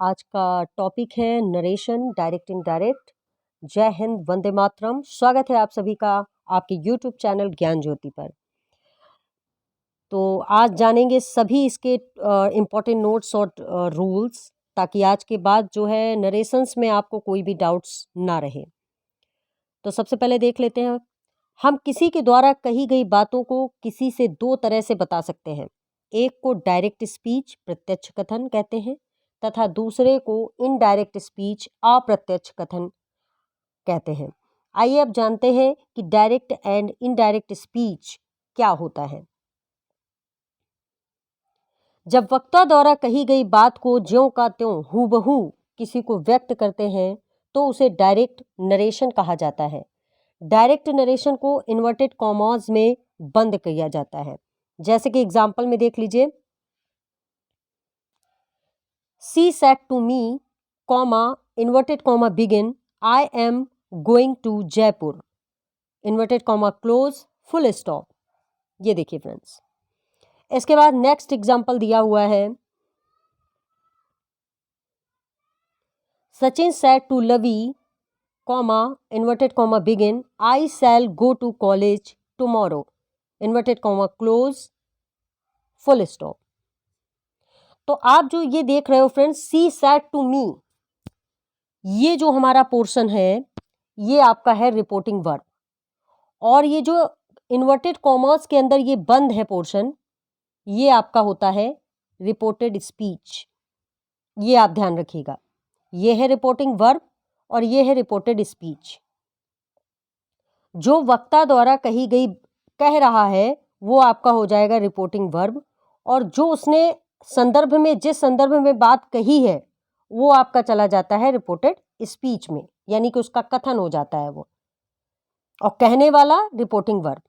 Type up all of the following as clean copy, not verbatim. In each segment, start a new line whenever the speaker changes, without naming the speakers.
आज का टॉपिक है नरेशन डायरेक्ट इनडायरेक्ट। जय हिंद, वंदे मातरम। स्वागत है आप सभी का आपके यूट्यूब चैनल ज्ञान ज्योति पर। तो आज जानेंगे सभी इसके इम्पोर्टेंट नोट्स और रूल्स, ताकि आज के बाद जो है नरेशंस में आपको कोई भी डाउट्स ना रहे। तो सबसे पहले देख लेते हैं, हम किसी के द्वारा कही गई बातों को किसी से दो तरह से बता सकते हैं। एक को डायरेक्ट स्पीच प्रत्यक्ष कथन कहते हैं तथा दूसरे को इनडायरेक्ट स्पीच अप्रत्यक्ष कथन कहते हैं। आइए अब जानते हैं कि डायरेक्ट एंड इनडायरेक्ट स्पीच क्या होता है। जब वक्ता द्वारा कही गई बात को ज्यों का त्यों हूबहू किसी को व्यक्त करते हैं तो उसे डायरेक्ट नरेशन कहा जाता है। डायरेक्ट नरेशन को इन्वर्टेड कॉमास में बंद किया जाता है। जैसे कि एग्जाम्पल में देख लीजिए, she said to me, comma inverted comma begin, I am going to Jaipur, inverted comma close, full stop. ये देखिए फ्रेंड्स। इसके बाद नेक्स्ट एग्जाम्पल दिया हुआ है, Sachin said to Lavi, comma inverted comma begin, I shall go to college tomorrow, inverted comma close, full stop. तो आप जो ये देख रहे हो friends, she said to me, ये जो हमारा पोर्शन है ये आपका है रिपोर्टिंग वर्ब, और ये जो इन्वर्टेड कॉमर्स के अंदर ये बंद है पोर्शन, ये आपका होता है रिपोर्टेड स्पीच। ये आप ध्यान रखिएगा, ये है रिपोर्टिंग वर्ब और ये है रिपोर्टेड स्पीच। जो वक्ता द्वारा कही गई कह रहा है वो आपका हो जाएगा रिपोर्टिंग वर्ब, और जो उसने संदर्भ में जिस संदर्भ में बात कही है वो आपका चला जाता है रिपोर्टेड स्पीच में, यानी कि उसका कथन हो जाता है वो, और कहने वाला रिपोर्टिंग वर्ब।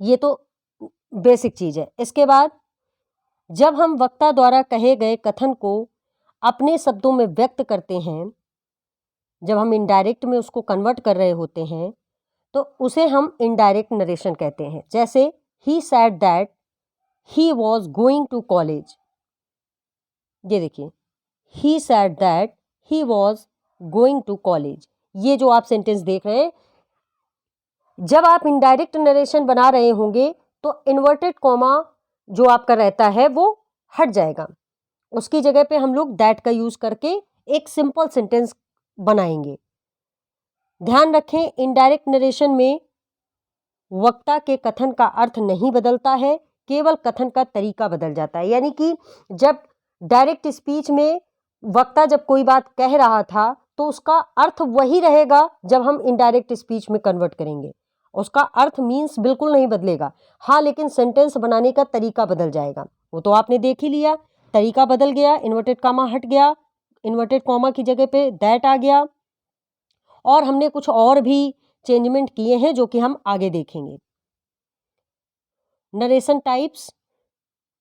ये तो बेसिक चीज है। इसके बाद जब हम वक्ता द्वारा कहे गए कथन को अपने शब्दों में व्यक्त करते हैं, जब हम इनडायरेक्ट में उसको कन्वर्ट कर रहे होते हैं तो उसे हम इनडायरेक्ट नरेशन कहते हैं। जैसे he said that he was going to college, ये देखिए, he said that he was going to college. ये जो आप सेंटेंस देख रहे हैं, जब आप इनडायरेक्ट नरेशन बना रहे होंगे तो इन्वर्टेड कॉमा जो आपका रहता है वो हट जाएगा, उसकी जगह पे हम लोग दैट का यूज करके एक सिंपल सेंटेंस बनाएंगे। ध्यान रखें, इनडायरेक्ट नरेशन में वक्ता के कथन का अर्थ नहीं बदलता है, केवल कथन का तरीका बदल जाता है। यानी कि जब डायरेक्ट स्पीच में वक्ता जब कोई बात कह रहा था तो उसका अर्थ वही रहेगा, जब हम इनडायरेक्ट स्पीच में कन्वर्ट करेंगे उसका अर्थ मीन्स बिल्कुल नहीं बदलेगा। हाँ, लेकिन सेंटेंस बनाने का तरीका बदल जाएगा। वो तो आपने देख ही लिया, तरीका बदल गया, इन्वर्टेड कॉमा हट गया, इन्वर्टेड कॉमा की जगह पे दैट आ गया, और हमने कुछ और भी चेंजमेंट किए हैं जो कि हम आगे देखेंगे। नरेशन टाइप्स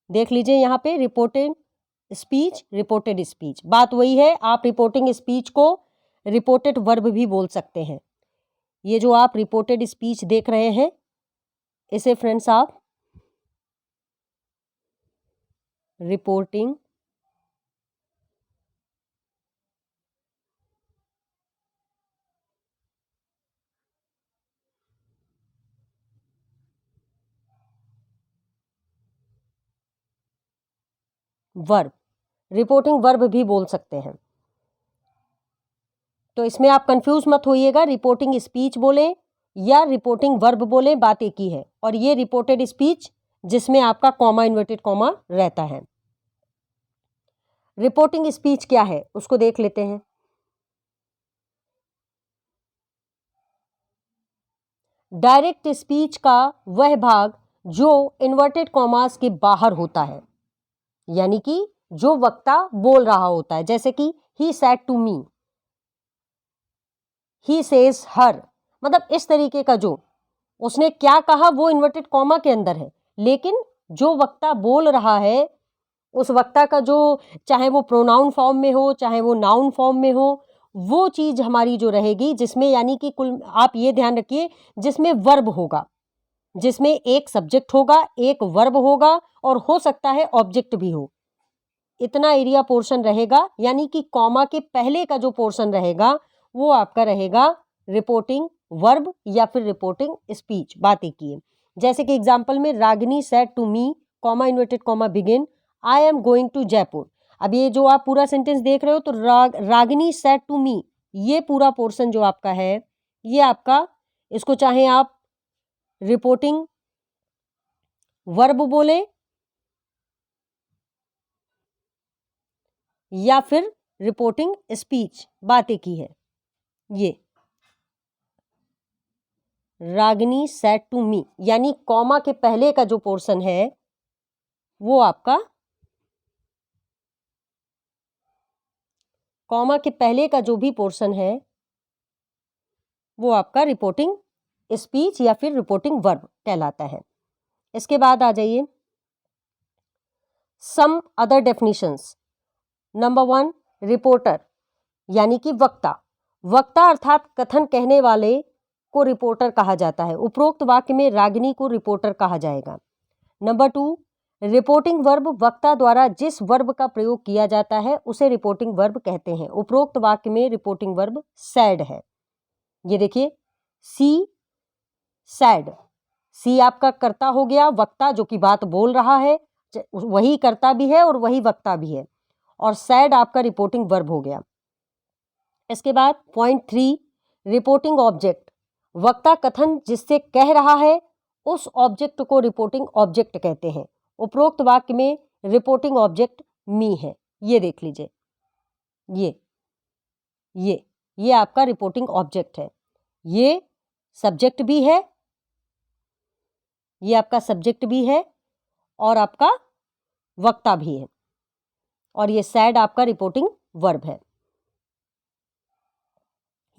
देख लीजिए यहाँ पे, रिपोर्टेड स्पीच, रिपोर्टेड स्पीच, बात वही है। आप रिपोर्टिंग स्पीच को रिपोर्टेड वर्ब भी बोल सकते हैं। ये जो आप रिपोर्टेड स्पीच देख रहे हैं इसे फ्रेंड्स आप रिपोर्टिंग वर्ब, रिपोर्टिंग वर्ब भी बोल सकते हैं। तो इसमें आप कंफ्यूज मत होइएगा, रिपोर्टिंग स्पीच बोले या रिपोर्टिंग वर्ब बोले, बात एक ही है। और ये रिपोर्टेड स्पीच जिसमें आपका कॉमा इन्वर्टेड कॉमा रहता है। रिपोर्टिंग स्पीच क्या है उसको देख लेते हैं। डायरेक्ट स्पीच का वह भाग जो इन्वर्टेड कॉमास के बाहर होता है, यानी कि जो वक्ता बोल रहा होता है। जैसे कि he said to me, he says her, मतलब इस तरीके का जो उसने क्या कहा वो इन्वर्टेड कॉमा के अंदर है, लेकिन जो वक्ता बोल रहा है उस वक्ता का जो, चाहे वो प्रोनाउन फॉर्म में हो चाहे वो नाउन फॉर्म में हो, वो चीज हमारी जो रहेगी जिसमें, यानी कि कुल आप ये ध्यान रखिए, जिसमें वर्ब होगा, जिसमें एक सब्जेक्ट होगा, एक वर्ब होगा, और हो सकता है ऑब्जेक्ट भी हो। इतना एरिया पोर्शन रहेगा, यानी कि कॉमा के पहले का जो पोर्शन रहेगा वो आपका रहेगा रिपोर्टिंग वर्ब या फिर रिपोर्टिंग स्पीच। बात एक ही है। जैसे कि एग्जांपल में Ragini said to me, comma inverted comma begin, I am going to Jaipur. अब ये जो आप पूरा सेंटेंस देख रहे हो तो रागिनी सेड टू मी, ये पूरा पोर्शन जो आपका है ये आपका, इसको चाहे आप रिपोर्टिंग वर्ब बोले या फिर रिपोर्टिंग स्पीच, बात एक ही है। ये रागिनी सेड टू मी, यानी कॉमा के पहले का जो पोर्शन है वो आपका, कॉमा के पहले का जो भी पोर्शन है वो आपका रिपोर्टिंग स्पीच या फिर रिपोर्टिंग वर्ब कहलाता है। इसके बाद आ जाइए some other definitions. Number 1, reporter यानी कि वक्ता। वक्ता अर्थात कथन कहने वाले को रिपोर्टर कहा जाता है। उपरोक्त वाक्य में रागिनी को रिपोर्टर कहा जाएगा। नंबर 2, रिपोर्टिंग वर्ब वक्ता द्वारा जिस वर्ब का प्रयोग किया जाता है उसे रिपोर्टिंग वर्ब कहते हैं। उपरोक्त वाक्य में रिपोर्टिंग वर्ब सैड है। ये देखिए, सी सैड, सी आपका कर्ता हो गया, वक्ता जो कि बात बोल रहा है वही कर्ता भी है और वही वक्ता भी है, और सैड आपका रिपोर्टिंग वर्ब हो गया। इसके बाद पॉइंट 3, रिपोर्टिंग ऑब्जेक्ट। वक्ता कथन जिससे कह रहा है उस ऑब्जेक्ट को रिपोर्टिंग ऑब्जेक्ट कहते हैं। उपरोक्त वाक्य में रिपोर्टिंग ऑब्जेक्ट मी है। ये देख लीजिए, ये आपका रिपोर्टिंग ऑब्जेक्ट है। ये सब्जेक्ट भी है, ये आपका सब्जेक्ट भी है और आपका वक्ता भी है, और ये सैड आपका रिपोर्टिंग वर्ब है।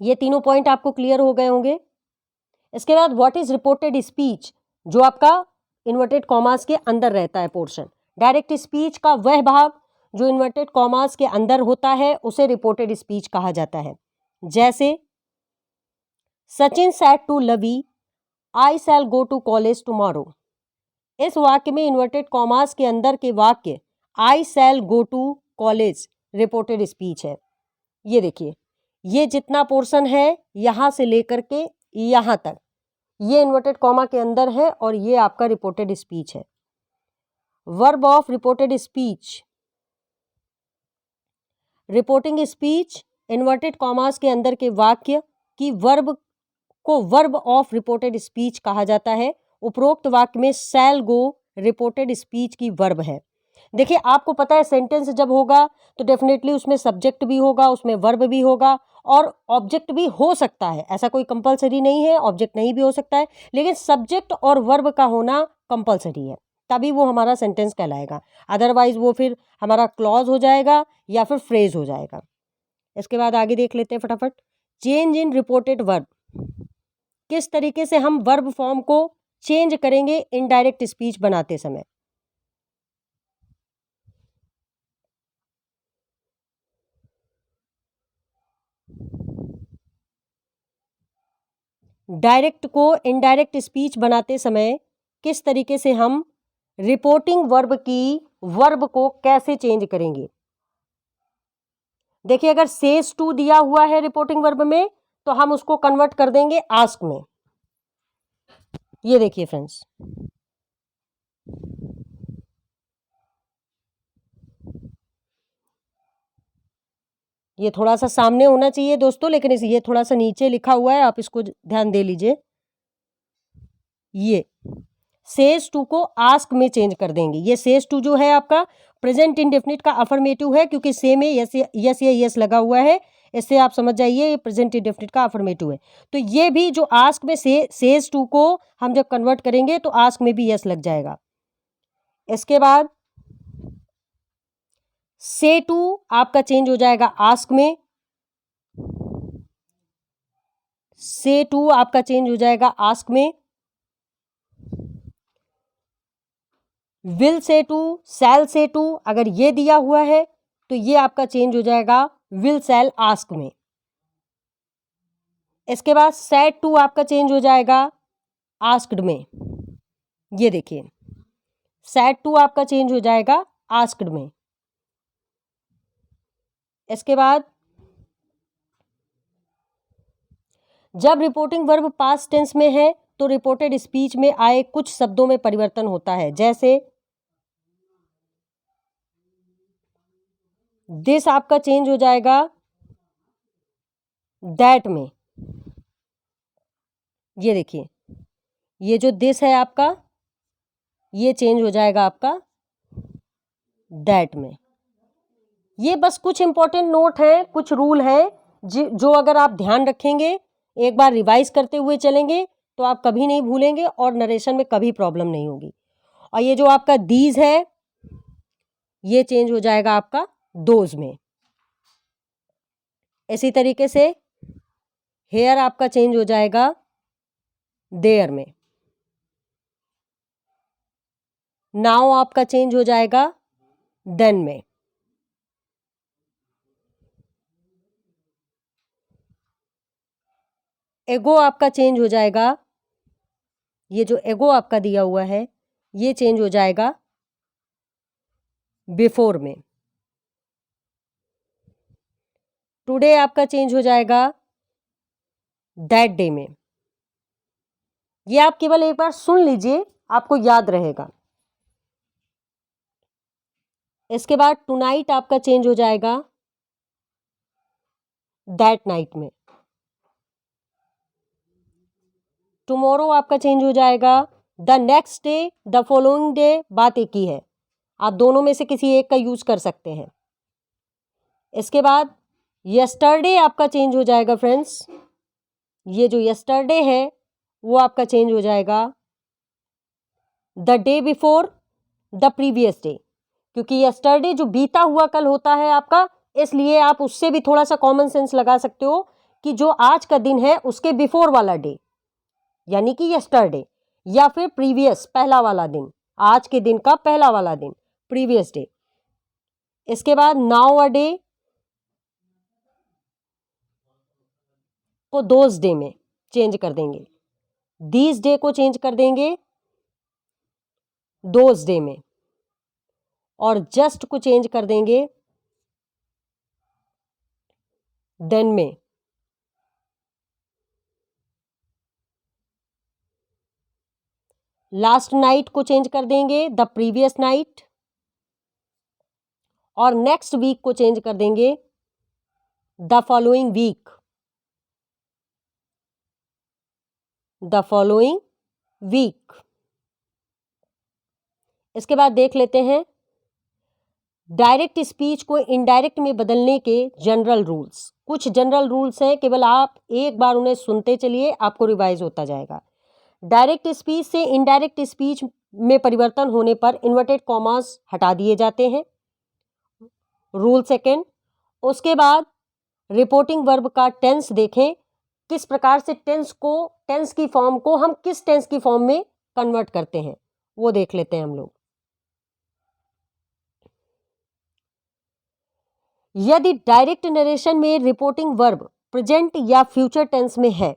ये तीनों पॉइंट आपको क्लियर हो गए होंगे। इसके बाद व्हाट इज रिपोर्टेड स्पीच, जो आपका इन्वर्टेड कॉमास के अंदर रहता है पोर्शन। डायरेक्ट स्पीच का वह भाग जो इन्वर्टेड कॉमास के अंदर होता है उसे रिपोर्टेड स्पीच कहा जाता है। जैसे Sachin said to Lavi, I shall go to college tomorrow. इस वाक्य में इन्वर्टेड कॉमास के अंदर के वाक्य I shall go to college reported speech है। ये देखिए, ये जितना पोर्शन है यहाँ से लेकर के यहाँ तक ये इन्वर्टेड कॉमा के अंदर है और ये आपका रिपोर्टेड स्पीच है। Verb of reported speech, reporting speech inverted commas के अंदर के वाक्य की वर्ब को वर्ब ऑफ रिपोर्टेड स्पीच कहा जाता है। उपरोक्त वाक्य में शैल गो रिपोर्टेड स्पीच की वर्ब है। देखिए, आपको पता है सेंटेंस जब होगा तो डेफिनेटली उसमें सब्जेक्ट भी होगा, उसमें वर्ब भी होगा और ऑब्जेक्ट भी हो सकता है। ऐसा कोई कंपलसरी नहीं है, ऑब्जेक्ट नहीं भी हो सकता है, लेकिन सब्जेक्ट और वर्ब का होना कंपलसरी है, तभी वो हमारा सेंटेंस कहलाएगा। अदरवाइज वो फिर हमारा क्लॉज हो जाएगा या फिर फ्रेज हो जाएगा। इसके बाद आगे देख लेते हैं फटाफट। चेंज इन रिपोर्टेड वर्ब, किस तरीके से हम वर्ब फॉर्म को चेंज करेंगे इनडायरेक्ट स्पीच बनाते समय। डायरेक्ट को इनडायरेक्ट स्पीच बनाते समय किस तरीके से हम रिपोर्टिंग वर्ब की वर्ब को कैसे चेंज करेंगे। देखिए, अगर सेज टू दिया हुआ है रिपोर्टिंग वर्ब में तो हम उसको कन्वर्ट कर देंगे आस्क में। ये देखिए फ्रेंड्स, ये थोड़ा सा सामने होना चाहिए दोस्तों, लेकिन ये थोड़ा सा नीचे लिखा हुआ है, आप इसको ध्यान दे लीजिए। ये सेज टू को आस्क में चेंज कर देंगे। ये सेज टू जो है आपका प्रेजेंट इंडेफिनिट का अफर्मेटिव है, क्योंकि से में यस यस या यस लगा हुआ है, इससे आप समझ जाइए ये प्रेजेंट इंडेफिनिट का अफर्मेटिव है। तो ये भी जो आस्क में सेज टू को हम जब कन्वर्ट करेंगे तो आस्क में भी यस लग जाएगा। इसके बाद से टू आपका चेंज हो जाएगा आस्क में, से टू आपका चेंज हो जाएगा आस्क में। विल से टू, शैल से टू अगर ये दिया हुआ है तो ये आपका चेंज हो जाएगा विल शैल आस्क में। इसके बाद सैड टू आपका चेंज हो जाएगा आस्क्ड में। ये देखिए, सैड टू आपका चेंज हो जाएगा आस्क्ड में। इसके बाद जब रिपोर्टिंग वर्ब पास्ट टेंस में है तो रिपोर्टेड स्पीच में आए कुछ शब्दों में परिवर्तन होता है, जैसे दिस आपका चेंज हो जाएगा दैट में। ये देखिए, ये जो दिस है आपका, ये चेंज हो जाएगा आपका दैट में। ये बस कुछ इंपॉर्टेंट नोट है, कुछ रूल है जो अगर आप ध्यान रखेंगे, एक बार रिवाइज करते हुए चलेंगे तो आप कभी नहीं भूलेंगे और नरेशन में कभी प्रॉब्लम नहीं होगी। और ये जो आपका दीज है, ये चेंज हो जाएगा आपका दोज में। इसी तरीके से हेयर आपका चेंज हो जाएगा देयर में। नाउ आपका चेंज हो जाएगा देन में। एगो आपका चेंज हो जाएगा, ये जो एगो आपका दिया हुआ है ये चेंज हो जाएगा बिफोर में। टुडे आपका चेंज हो जाएगा दैट डे में। ये आप केवल एक बार सुन लीजिए, आपको याद रहेगा। इसके बाद टुनाइट आपका चेंज हो जाएगा दैट नाइट में। टुमारो आपका चेंज हो जाएगा the next day, the following day, बात एक ही है, आप दोनों में से किसी एक का यूज कर सकते हैं। इसके बाद यस्टरडे आपका चेंज हो जाएगा फ्रेंड्स, ये जो यस्टरडे है वो आपका चेंज हो जाएगा the day before the previous day, क्योंकि यस्टरडे जो बीता हुआ कल होता है आपका, इसलिए आप उससे भी थोड़ा सा कॉमन सेंस लगा सकते हो कि जो आज का दिन है उसके बिफोर वाला डे यानी कि यस्टरडे, या फिर प्रीवियस पहला वाला दिन, आज के दिन का पहला वाला दिन प्रीवियस डे। इसके बाद नाउ अ डे को दोज डे में चेंज कर देंगे, दीज डे को चेंज कर देंगे दोज डे में, और जस्ट को चेंज कर देंगे देन में। लास्ट नाइट को चेंज कर देंगे द प्रीवियस नाइट, और नेक्स्ट वीक को चेंज कर देंगे the following week, the following week. इसके बाद देख लेते हैं डायरेक्ट स्पीच को इनडायरेक्ट में बदलने के जनरल रूल्स। कुछ जनरल रूल्स हैं, केवल आप एक बार उन्हें सुनते चलिए, आपको रिवाइज होता जाएगा। डायरेक्ट स्पीच से इनडायरेक्ट स्पीच में परिवर्तन होने पर इन्वर्टेड कॉमास हटा दिए जाते हैं, रूल सेकेंड। उसके बाद रिपोर्टिंग वर्ब का टेंस देखें, किस प्रकार से टेंस की फॉर्म को हम किस टेंस की फॉर्म में कन्वर्ट करते हैं, वो देख लेते हैं हम लोग। यदि डायरेक्ट नरेशन में रिपोर्टिंग वर्ब प्रेजेंट या फ्यूचर टेंस में है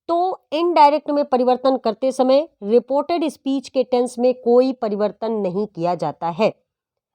तो इनडायरेक्ट में परिवर्तन करते समय रिपोर्टेड स्पीच के टेंस में कोई परिवर्तन नहीं किया जाता है।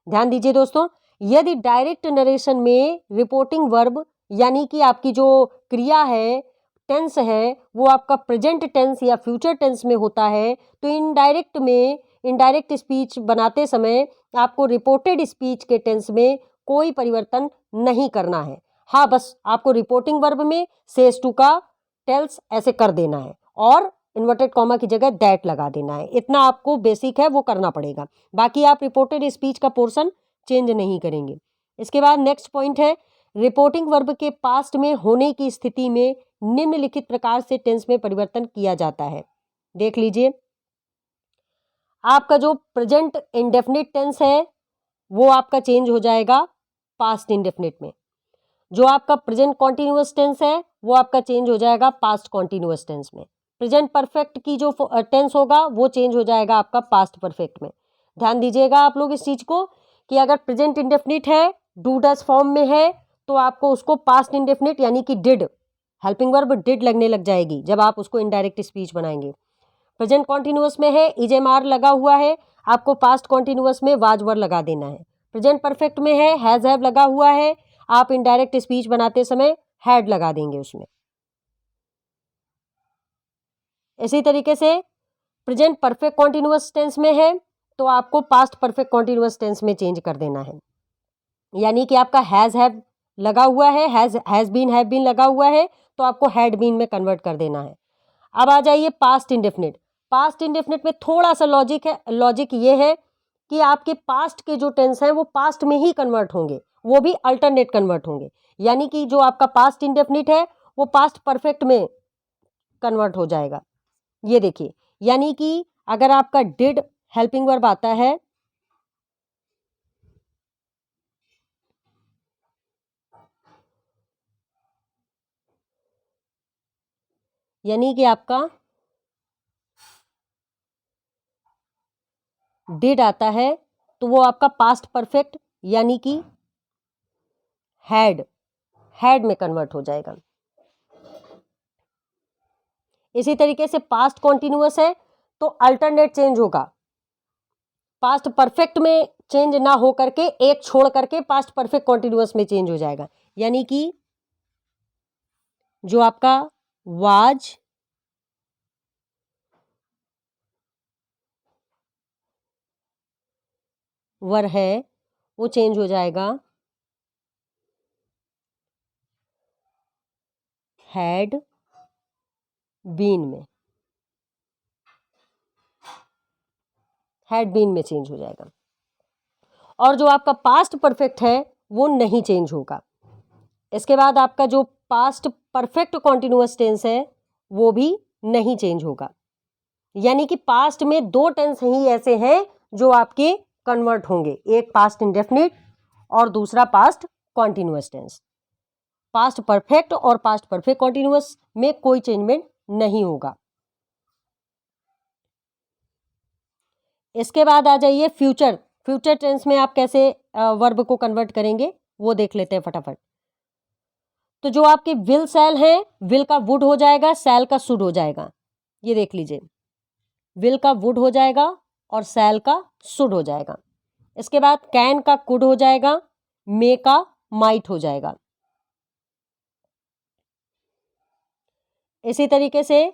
ध्यान दीजिए दोस्तों, यदि डायरेक्ट नरेशन में रिपोर्टिंग वर्ब यानी कि आपकी जो क्रिया है, टेंस है, वो आपका प्रेजेंट टेंस या फ्यूचर टेंस में होता है तो इनडायरेक्ट स्पीच बनाते समय आपको रिपोर्टेड स्पीच के टेंस में कोई परिवर्तन नहीं करना है। हाँ, बस आपको रिपोर्टिंग वर्ब में सेज टू का टेल्स ऐसे कर देना है और इन्वर्टेड कॉमा की जगह दैट लगा देना है। इतना आपको बेसिक है वो करना पड़ेगा, बाकी आप रिपोर्टेड स्पीच का पोर्शन चेंज नहीं करेंगे। इसके बाद नेक्स्ट पॉइंट है रिपोर्टिंग वर्ब के पास्ट में होने की स्थिति में निम्नलिखित प्रकार से टेंस में परिवर्तन किया जाता है। देख लीजिए, आपका जो प्रेजेंट इंडेफिनिट टेंस है वो आपका चेंज हो जाएगा पास्ट इंडेफिनिट में। जो आपका प्रेजेंट कॉन्टिन्यूअस टेंस है वो आपका चेंज हो जाएगा पास्ट कॉन्टिन्यूअस टेंस में। प्रेजेंट परफेक्ट की जो टेंस होगा वो चेंज हो जाएगा आपका पास्ट परफेक्ट में। ध्यान दीजिएगा आप लोग इस चीज को कि अगर प्रेजेंट इंडेफिनिट है, डू डज फॉर्म में है, तो आपको उसको पास्ट इंडेफिनिट यानी कि डिड, हेल्पिंग वर्ब डिड लगने लग जाएगी जब आप उसको इनडायरेक्ट स्पीच बनाएंगे। प्रेजेंट कॉन्टिन्यूअस में है, इजेमार लगा हुआ है, आपको पास्ट कॉन्टिन्यूअस में वाज वर लगा देना है। प्रेजेंट परफेक्ट में है, हैज हैव लगा हुआ है, आप इनडायरेक्ट स्पीच बनाते समय हैड लगा देंगे उसमें। इसी तरीके से प्रेजेंट परफेक्ट कॉन्टिन्यूअस टेंस में है तो आपको पास्ट परफेक्ट कॉन्टिन्यूअस टेंस में चेंज कर देना है। यानी कि आपका हैज़ हैव लगा हुआ है, हैज़ बीन हैव बीन लगा हुआ है, तो आपको हैड बीन में कन्वर्ट कर देना है। अब आ जाइए पास्ट इंडेफिनिट। पास्ट इंडेफिनिट में थोड़ा सा लॉजिक है। लॉजिक ये है कि आपके पास्ट के जो टेंस हैं वो पास्ट में ही कन्वर्ट होंगे, वो भी अल्टरनेट कन्वर्ट होंगे। यानी कि जो आपका पास्ट इंडेफिनिट है वो पास्ट परफेक्ट में कन्वर्ट हो जाएगा। ये देखिए, यानी कि अगर आपका डिड हेल्पिंग वर्ब आता है, यानी कि आपका डिड आता है तो वो आपका पास्ट परफेक्ट यानी कि हैड में कन्वर्ट हो जाएगा। इसी तरीके से पास्ट कॉन्टिन्यूअस है तो अल्टरनेट चेंज होगा। पास्ट परफेक्ट में चेंज ना हो करके एक छोड़ करके पास्ट परफेक्ट कॉन्टिन्यूअस में चेंज हो जाएगा। यानी कि जो आपका वाज वर है वो चेंज हो जाएगा हैड बीन में। हैड बीन में चेंज हो जाएगा। और जो आपका पास्ट परफेक्ट है वो नहीं चेंज होगा। इसके बाद आपका जो पास्ट परफेक्ट कॉन्टिन्यूअस टेंस है वो भी नहीं चेंज होगा। यानी कि पास्ट में दो टेंस ही ऐसे हैं जो आपके कन्वर्ट होंगे, एक पास्ट इंडेफिनिट और दूसरा past continuous tense. Past perfect और पास्ट परफेक्ट कॉन्टिन्यूअस में कोई चेंजमेंट नहीं होगा। इसके बाद आ जाइए फ्यूचर। फ्यूचर टेंस में आप कैसे वर्ब को कन्वर्ट करेंगे वो देख लेते हैं फटाफट। तो जो आपके विल सैल है, विल का वुड हो जाएगा, सैल का शुड हो जाएगा। ये देख लीजिए, विल का वुड हो जाएगा और सैल का शुड हो जाएगा। इसके बाद कैन का कुड हो जाएगा, मे का माइट हो जाएगा। इसी तरीके से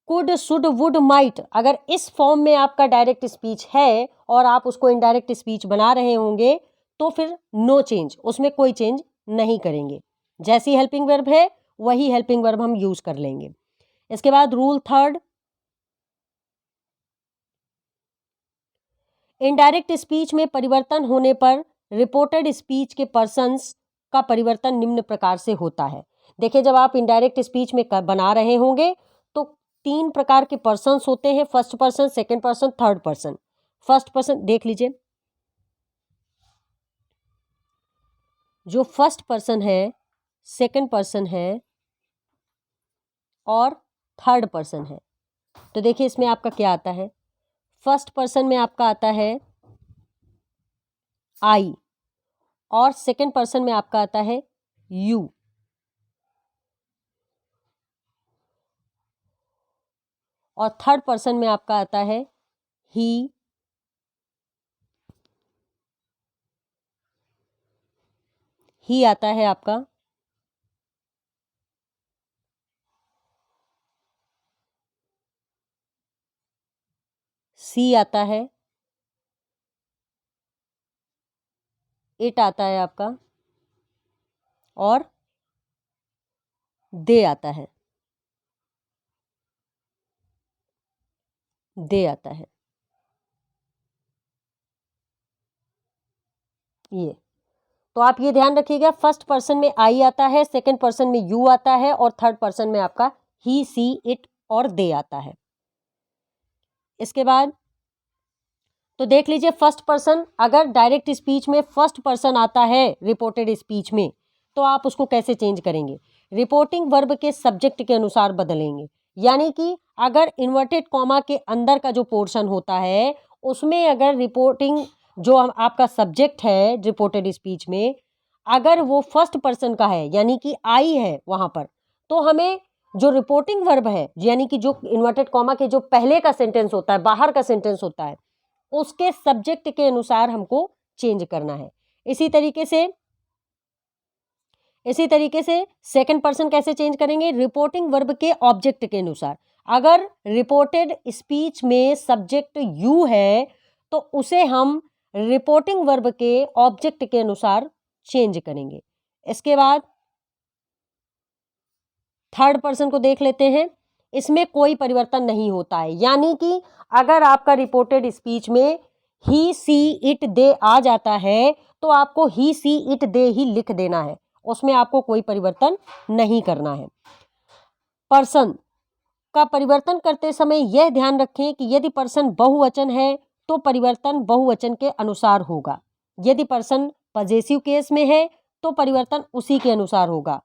कुड शुड वुड माइट, अगर इस फॉर्म में आपका डायरेक्ट स्पीच है और आप उसको इनडायरेक्ट स्पीच बना रहे होंगे तो फिर नो चेंज, उसमें कोई चेंज नहीं करेंगे। जैसी हेल्पिंग वर्ब है वही हेल्पिंग वर्ब हम यूज कर लेंगे। इसके बाद रूल थर्ड, इनडायरेक्ट स्पीच में परिवर्तन होने पर रिपोर्टेड स्पीच के पर्सन्स का परिवर्तन निम्न प्रकार से होता है। देखिए, जब आप इनडायरेक्ट स्पीच में बना रहे होंगे तो तीन प्रकार के पर्सन्स होते हैं, first person, second person, third person. First person देख लीजिए, जो फर्स्ट पर्सन है, सेकंड पर्सन है और थर्ड पर्सन है। तो देखिए इसमें आपका क्या आता है, फर्स्ट पर्सन में आपका आता है आई और सेकंड पर्सन में आपका आता है यू और थर्ड पर्सन में आपका आता है ही, आता है आपका सी, आता है इट, आता है आपका और दे आता है, दे आता है। ये तो आप ये ध्यान रखिएगा, फर्स्ट पर्सन में आई आता है, सेकंड पर्सन में यू आता है और थर्ड पर्सन में आपका ही, सी, इट और दे आता है। इसके बाद तो देख लीजिए, फर्स्ट पर्सन अगर डायरेक्ट स्पीच में फर्स्ट पर्सन आता है रिपोर्टेड स्पीच में तो आप उसको कैसे चेंज करेंगे, रिपोर्टिंग वर्ब के सब्जेक्ट के अनुसार बदलेंगे। यानी कि अगर इन्वर्टेड कॉमा के अंदर का जो पोर्शन होता है उसमें अगर रिपोर्टिंग जो आपका सब्जेक्ट है रिपोर्टेड स्पीच में अगर वो फर्स्ट पर्सन का है यानी कि आई है वहां पर, तो हमें जो रिपोर्टिंग वर्ब है यानी कि जो इन्वर्टेड कॉमा के जो पहले का सेंटेंस होता है, बाहर का सेंटेंस होता है, उसके सब्जेक्ट के अनुसार हमको चेंज करना है। इसी तरीके से सेकंड पर्सन कैसे चेंज करेंगे, रिपोर्टिंग वर्ब के ऑब्जेक्ट के अनुसार। अगर रिपोर्टेड स्पीच में सब्जेक्ट यू है तो उसे हम रिपोर्टिंग वर्ब के ऑब्जेक्ट के अनुसार चेंज करेंगे। इसके बाद थर्ड पर्सन को देख लेते हैं। इसमें कोई परिवर्तन नहीं होता है, यानी कि अगर आपका रिपोर्टेड स्पीच में ही सी इट दे आ जाता है तो आपको ही सी इट दे ही लिख देना है, उसमें आपको कोई परिवर्तन नहीं करना है। पर्सन का परिवर्तन करते समय यह ध्यान रखें कि यदि पर्सन बहुवचन है तो परिवर्तन बहुवचन के अनुसार होगा, यदि पर्सन पजेसिव केस में है तो परिवर्तन उसी के अनुसार होगा।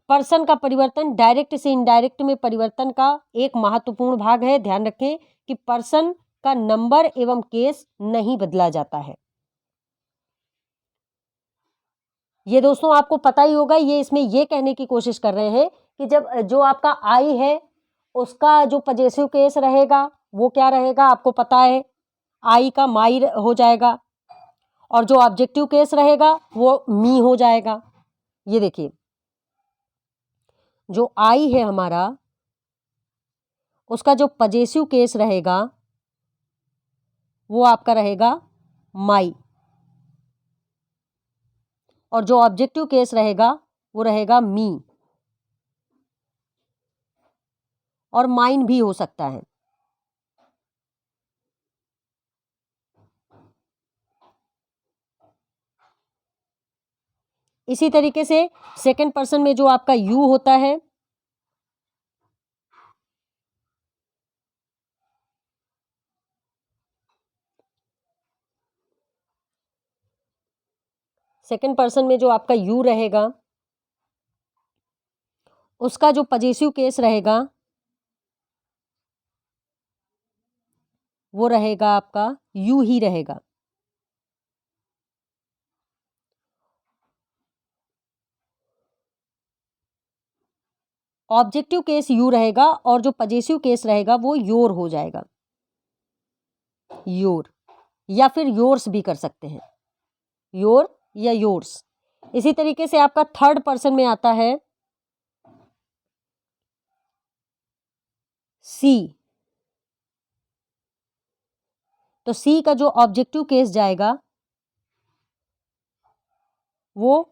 पर्सन का परिवर्तन डायरेक्ट से इनडायरेक्ट में परिवर्तन का एक महत्वपूर्ण भाग है। ध्यान रखें कि पर्सन का नंबर एवं केस नहीं बदला जाता है। ये दोस्तों आपको पता ही होगा, ये इसमें ये कहने की कोशिश कर रहे हैं कि जब जो आपका आई है उसका जो पजेसिव केस रहेगा वो क्या रहेगा, आपको पता है आई का माई हो जाएगा, और जो ऑब्जेक्टिव केस रहेगा वो मी हो जाएगा। ये देखिए जो आई है हमारा उसका जो पजेसिव केस रहेगा वो आपका रहेगा माई, और जो ऑब्जेक्टिव केस रहेगा वो रहेगा मी, और माइन भी हो सकता है। इसी तरीके से सेकंड पर्सन में जो आपका यू होता है, सेकंड पर्सन में जो आपका यू रहेगा उसका जो पजेसिव केस रहेगा वो रहेगा आपका यू ही रहेगा। ऑब्जेक्टिव केस यू रहेगा और जो पजेसिव केस रहेगा वो योर हो जाएगा, योर, या फिर योर्स भी कर सकते हैं, योर या योर्स। इसी तरीके से आपका थर्ड पर्सन में आता है सी, तो सी का जो ऑब्जेक्टिव केस जाएगा वो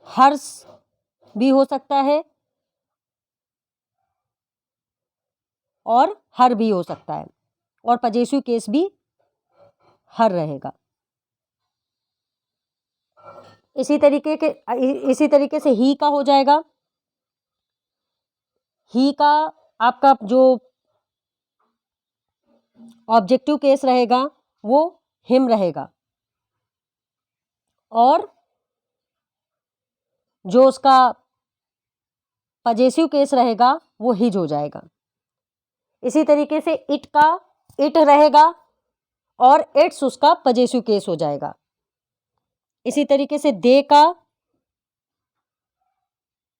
हर्ष भी हो सकता है और हर भी हो सकता है, और पजेसिव केस भी हर रहेगा। इसी तरीके से ही का हो जाएगा, ही का आपका जो ऑब्जेक्टिव केस रहेगा वो हिम रहेगा, और जो उसका पजेसिव केस रहेगा वो हिज हो जाएगा। इसी तरीके से इट का इट रहेगा और इट्स उसका पजेसिव केस हो जाएगा। इसी तरीके से दे का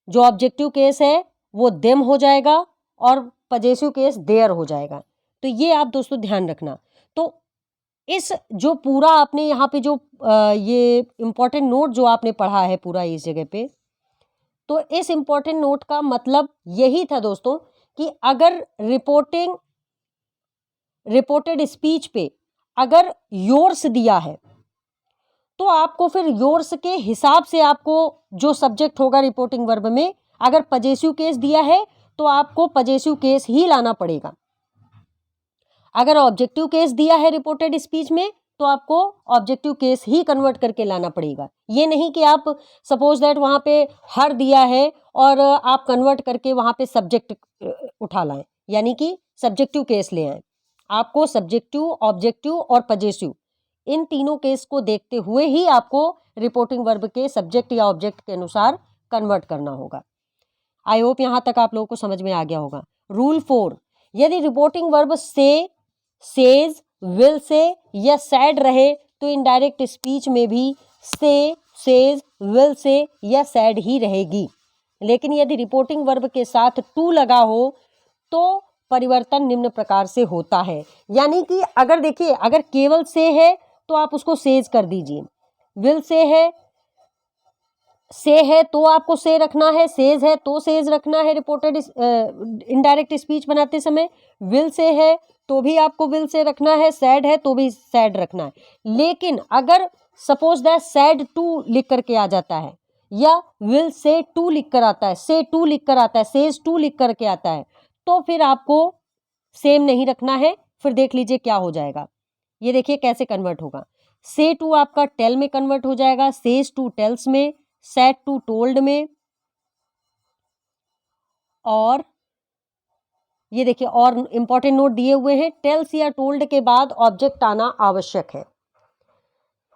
जो ऑब्जेक्टिव केस है वो देम हो जाएगा और पजेसिव केस देयर हो जाएगा। तो ये आप दोस्तों ध्यान रखना। तो इस जो पूरा आपने यहाँ पे जो ये इम्पोर्टेंट नोट जो आपने पढ़ा है पूरा इस जगह पे, तो इस इम्पोर्टेंट नोट का मतलब यही था दोस्तों कि अगर रिपोर्टेड स्पीच पे अगर योर्स दिया है तो आपको फिर योर्स के हिसाब से आपको जो सब्जेक्ट होगा रिपोर्टिंग वर्ब में, अगर पजेसिव केस दिया है तो आपको पजेसिव केस ही लाना पड़ेगा। अगर ऑब्जेक्टिव केस दिया है रिपोर्टेड स्पीच में तो आपको ऑब्जेक्टिव केस ही कन्वर्ट करके लाना पड़ेगा। ये नहीं कि आप सपोज दैट वहां पे हर दिया है और आप कन्वर्ट करके वहां पे सब्जेक्ट उठा लाएं, यानी कि सब्जेक्टिव केस ले आए। आपको सब्जेक्टिव, ऑब्जेक्टिव और पजेसिव इन तीनों केस को देखते हुए ही आपको रिपोर्टिंग वर्ब के सब्जेक्ट या ऑब्जेक्ट के अनुसार कन्वर्ट करना होगा। आई होप यहां तक आप लोगों को समझ में आ गया होगा। रूल 4, यदि रिपोर्टिंग वर्ब से, सेज, विल से या सैड रहे तो इनडायरेक्ट स्पीच में भी से, सेज, विल से या सैड ही रहेगी। लेकिन यदि रिपोर्टिंग वर्ब के साथ टू लगा हो तो परिवर्तन निम्न प्रकार से होता है। यानी कि अगर देखिए, अगर केवल से है तो आप उसको सेज कर दीजिए, विल से है तो आपको से रखना है, सेज है तो सेज रखना है रिपोर्टेड इनडायरेक्ट स्पीच बनाते समय, विल से है तो भी आपको विल से रखना है, सैड है तो भी सैड रखना है। लेकिन अगर सपोज दैट सैड टू लिख करके आ जाता है, या विल से टू लिख कर आता है, से टू लिख कर आता है, सेज टू लिख करके आता है, तो फिर आपको सेम नहीं रखना है। फिर देख लीजिए क्या हो जाएगा। ये देखिए कैसे कन्वर्ट होगा। से टू आपका टेल में कन्वर्ट हो जाएगा, सेज टू टेल्स में, सेड टू टोल्ड में, और ये देखिए और इंपॉर्टेंट नोट दिए हुए हैं, टेल्स या टोल्ड के बाद ऑब्जेक्ट आना आवश्यक है।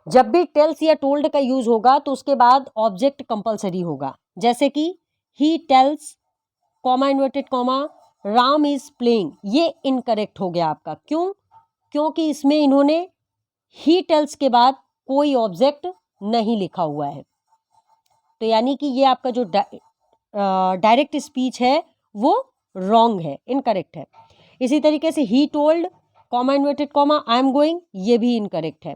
जब भी टेल्स या टोल्ड का यूज होगा तो उसके बाद ऑब्जेक्ट कंपलसरी होगा। जैसे कि he tells comma inverted comma Ram is playing, ये इनकरेक्ट हो गया आपका। क्यों? क्योंकि इसमें इन्होंने ही टेल्स के बाद कोई ऑब्जेक्ट नहीं लिखा हुआ है। तो यानी कि ये आपका जो डायरेक्ट स्पीच है वो रॉन्ग है, इनकरेक्ट है। इसी तरीके से he told comma inverted comma I am going, ये भी इनकरेक्ट है,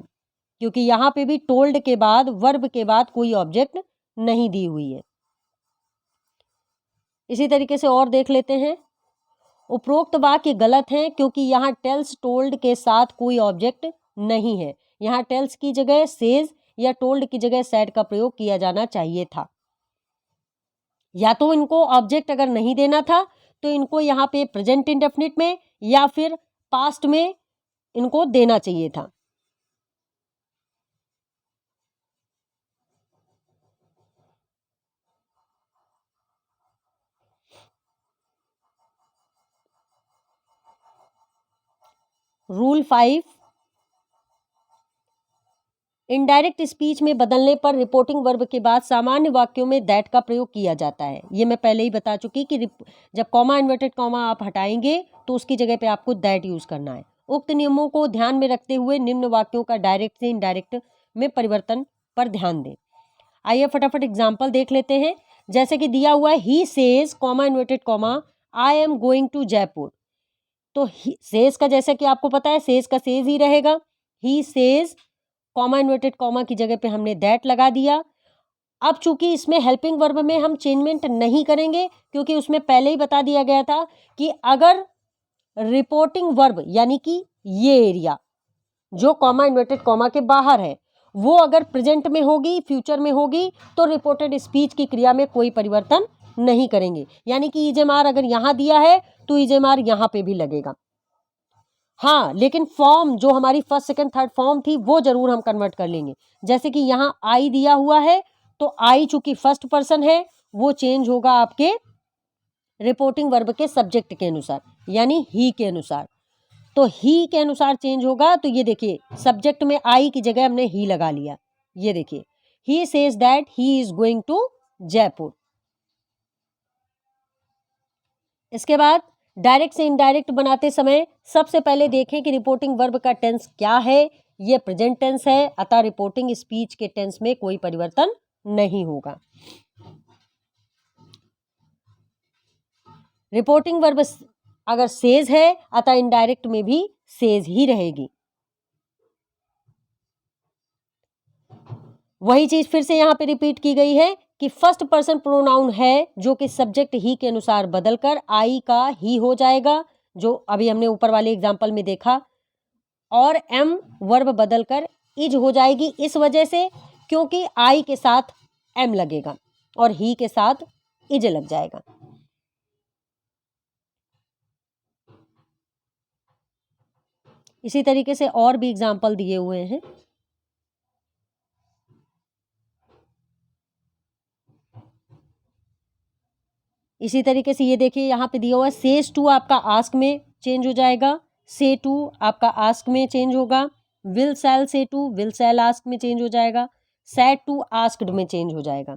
क्योंकि यहाँ पे भी टोल्ड के बाद वर्ब के बाद कोई ऑब्जेक्ट नहीं दी हुई है। इसी तरीके से और देख लेते हैं। उपरोक्त वाक्य गलत हैं क्योंकि यहाँ टेल्स टोल्ड के साथ कोई ऑब्जेक्ट नहीं है। यहाँ टेल्स की जगह सेज या टोल्ड की जगह सैड का प्रयोग किया जाना चाहिए था। या तो इनको ऑब्जेक्ट अगर नहीं देना था तो इनको यहाँ पे प्रेजेंट इंडेफिनिट में या फिर पास्ट में इनको देना चाहिए था। रूल 5, इनडायरेक्ट स्पीच में बदलने पर रिपोर्टिंग वर्ब के बाद सामान्य वाक्यों में दैट का प्रयोग किया जाता है। ये मैं पहले ही बता चुकी कि जब कॉमा इन्वर्टेड कॉमा आप हटाएंगे तो उसकी जगह पे आपको दैट यूज करना है। उक्त नियमों को ध्यान में रखते हुए निम्न वाक्यों का डायरेक्ट से इनडायरेक्ट में परिवर्तन पर ध्यान दें। आइए फटाफट एग्जाम्पल देख लेते हैं। जैसे कि दिया हुआ है he says comma inverted comma I am going to Jaipur. तो सेज का जैसे कि आपको पता है सेज का सेज ही रहेगा। ही सेज कॉमा इन्वर्टेड कॉमा की जगह पे हमने दैट लगा दिया। अब चूंकि इसमें हेल्पिंग वर्ब में हम चेंजमेंट नहीं करेंगे क्योंकि उसमें पहले ही बता दिया गया था कि अगर रिपोर्टिंग वर्ब यानी कि ये एरिया जो कॉमा इन्वर्टेड कॉमा के बाहर है वो अगर प्रेजेंट में होगी, फ्यूचर में होगी, तो रिपोर्टेड स्पीच की क्रिया में कोई परिवर्तन नहीं करेंगे। यानी कि इजेमार अगर यहां दिया है तो इजेमार यहां पे भी लगेगा। हाँ, लेकिन फॉर्म जो हमारी फर्स्ट सेकंड थर्ड फॉर्म थी वो जरूर हम कन्वर्ट कर लेंगे। जैसे कि यहाँ आई दिया हुआ है तो आई चूंकि फर्स्ट पर्सन है वो चेंज होगा आपके रिपोर्टिंग वर्ब के सब्जेक्ट के अनुसार, यानी ही के अनुसार। तो ही के अनुसार चेंज होगा। तो ये देखिए सब्जेक्ट में आई की जगह हमने ही लगा लिया। ये देखिए he says that he is going to Jaipur. इसके बाद डायरेक्ट से इनडायरेक्ट बनाते समय सबसे पहले देखें कि रिपोर्टिंग वर्ब का टेंस क्या है। ये प्रेजेंट टेंस है, अतः रिपोर्टिंग स्पीच के टेंस में कोई परिवर्तन नहीं होगा। रिपोर्टिंग वर्ब अगर सेज है अतः इनडायरेक्ट में भी सेज ही रहेगी। वही चीज फिर से यहां पे रिपीट की गई है कि फर्स्ट पर्सन प्रोनाउन है जो कि सब्जेक्ट ही के अनुसार बदलकर आई का ही हो जाएगा, जो अभी हमने ऊपर वाले एग्जांपल में देखा। और एम वर्ब बदलकर इज हो जाएगी इस वजह से क्योंकि आई के साथ एम लगेगा और ही के साथ इज लग जाएगा। इसी तरीके से और भी एग्जाम्पल दिए हुए हैं। इसी तरीके से ये देखिए यहाँ पे दिया हुआ है सेज टू आपका आस्क में चेंज हो जाएगा, से टू आपका आस्क में चेंज होगा, विल सेल से टू विल सेल आस्क में चेंज हो जाएगा, सैड टू आस्क्ड में चेंज हो जाएगा।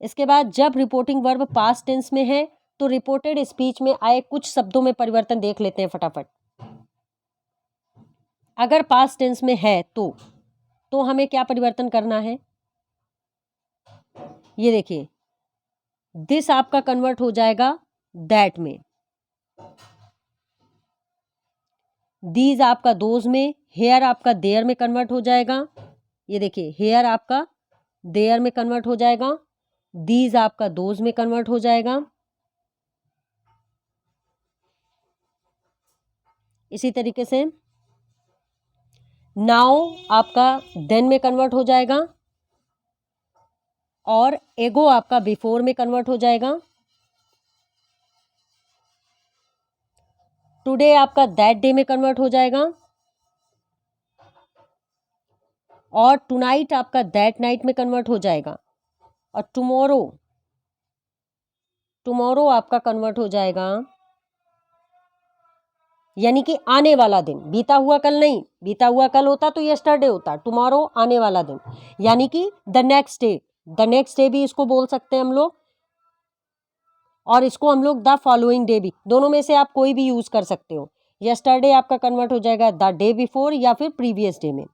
इसके बाद जब रिपोर्टिंग वर्ब पास्ट टेंस में है तो रिपोर्टेड स्पीच में आए कुछ शब्दों में परिवर्तन देख लेते हैं फटाफट। अगर पास्ट टेंस में है तो हमें क्या परिवर्तन करना है, ये देखिए दिस आपका कन्वर्ट हो जाएगा दैट में, दीज आपका दोज में, हेयर आपका देयर में कन्वर्ट हो जाएगा। ये देखिए, हेयर आपका देयर में कन्वर्ट हो जाएगा, दीज आपका दोज में कन्वर्ट हो जाएगा। इसी तरीके से नाउ आपका देन में कन्वर्ट हो जाएगा और एगो आपका बिफोर में कन्वर्ट हो जाएगा। टुडे आपका दैट डे में कन्वर्ट हो जाएगा और टुनाइट आपका दैट नाइट में कन्वर्ट हो जाएगा और टुमारो आपका कन्वर्ट हो जाएगा, यानी कि आने वाला दिन, बीता हुआ कल नहीं, बीता हुआ कल होता तो यस्टरडे होता, टुमारो आने वाला दिन, यानी कि द नेक्स्ट डे भी इसको बोल सकते हैं हम लोग, और इसको हम लोग द फॉलोइंग डे भी, दोनों में से आप कोई भी यूज कर सकते हो। यस्टरडे आपका कन्वर्ट हो जाएगा द डे बिफोर या फिर प्रीवियस डे में,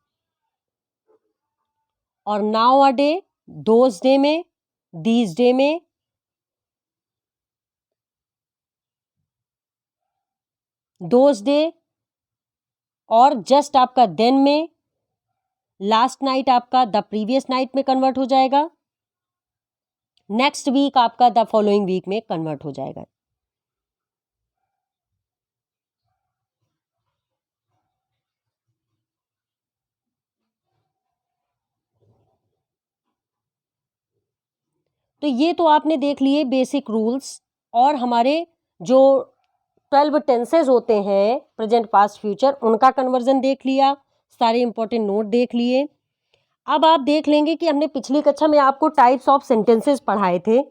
और now a day those day में, दीज डे में, दोज डे और जस्ट आपका देन में, लास्ट नाइट आपका द प्रीवियस नाइट में कन्वर्ट हो जाएगा, नेक्स्ट वीक आपका द फॉलोइंग वीक में कन्वर्ट हो जाएगा। तो ये तो आपने देख लिए बेसिक रूल्स, और हमारे जो 12 टेंसेज होते हैं प्रेजेंट पास्ट फ्यूचर, उनका कन्वर्जन देख लिया, सारे इंपॉर्टेंट नोट देख लिए। अब आप देख लेंगे कि हमने पिछली कक्षा में आपको टाइप्स ऑफ सेंटेंसेस पढ़ाए थे,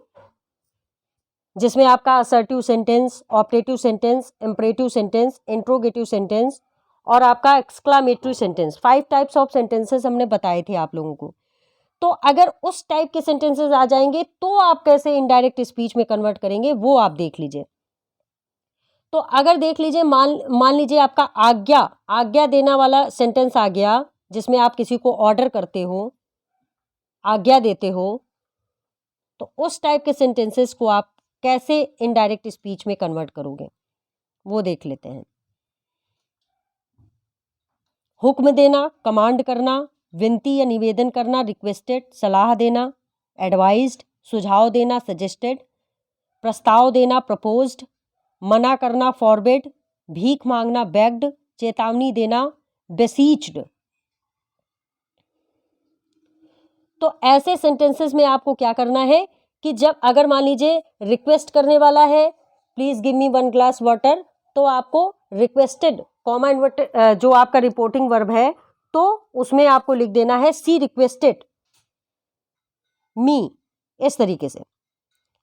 जिसमें आपका assertive sentence, optative sentence, imperative sentence, interrogative sentence और आपका exclamatory sentence, 5 types of sentences हमने बताए थे आप लोगों को। तो अगर उस टाइप के सेंटेंसेस आ जाएंगे तो आप कैसे इनडायरेक्ट स्पीच में कन्वर्ट करेंगे वो आप देख लीजिए। तो अगर देख लीजिए, मान लीजिए आपका आज्ञा देना वाला सेंटेंस आ गया, जिसमें आप किसी को ऑर्डर करते हो, आज्ञा देते हो, तो उस टाइप के सेंटेंसेस को आप कैसे इनडायरेक्ट स्पीच में कन्वर्ट करोगे वो देख लेते हैं। हुक्म देना, कमांड करना, विनती या निवेदन करना, रिक्वेस्टेड, सलाह देना, एडवाइज्ड, सुझाव देना, सजेस्टेड, प्रस्ताव देना, प्रपोज्ड, मना करना, फॉरबिड, भीख मांगना, बेग्ड, चेतावनी देना, बेसीच्ड। तो ऐसे सेंटेंसेस में आपको क्या करना है कि जब अगर मान लीजिए रिक्वेस्ट करने वाला है, please give me 1 glass water, तो आपको रिक्वेस्टेड कॉमा इन्वर्टेड जो आपका रिपोर्टिंग वर्ब है, तो उसमें आपको लिख देना है सी रिक्वेस्टेड मी, इस तरीके से।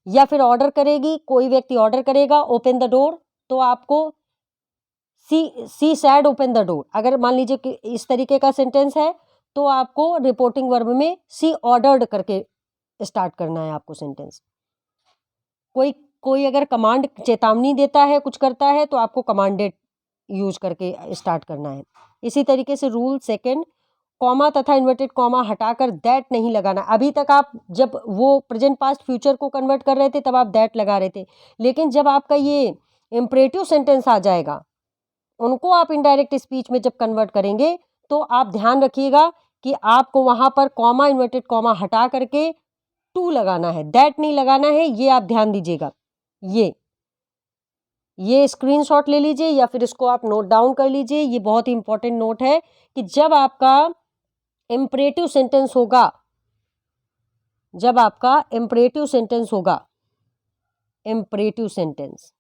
या फिर ऑर्डर करेगी, कोई व्यक्ति ऑर्डर करेगा, ओपन द डोर, तो आपको सी सैड ओपन द डोर। अगर मान लीजिए कि इस तरीके का सेंटेंस है तो आपको रिपोर्टिंग वर्ब में सी ऑर्डर्ड करके स्टार्ट करना है आपको सेंटेंस। कोई अगर कमांड, चेतावनी देता है, कुछ करता है, तो आपको कमांडेड यूज करके स्टार्ट करना है। इसी तरीके से रूल सेकंड, कॉमा तथा इन्वर्टेड कॉमा हटाकर दैट नहीं लगाना। अभी तक आप जब वो प्रेजेंट पास्ट फ्यूचर को कन्वर्ट कर रहे थे तब आप दैट लगा रहे थे, लेकिन जब आपका ये इम्परेटिव सेंटेंस आ जाएगा, उनको आप इनडायरेक्ट स्पीच में जब कन्वर्ट करेंगे, तो आप ध्यान रखिएगा कि आपको वहां पर कॉमा, इन्वर्टेड कॉमा हटा करके टू लगाना है, दैट नहीं लगाना है, ये आप ध्यान दीजिएगा। ये स्क्रीनशॉट ले लीजिए या फिर इसको आप नोट डाउन कर लीजिए, ये बहुत ही इंपॉर्टेंट नोट है कि जब आपका इम्परेटिव सेंटेंस होगा, इम्परेटिव सेंटेंस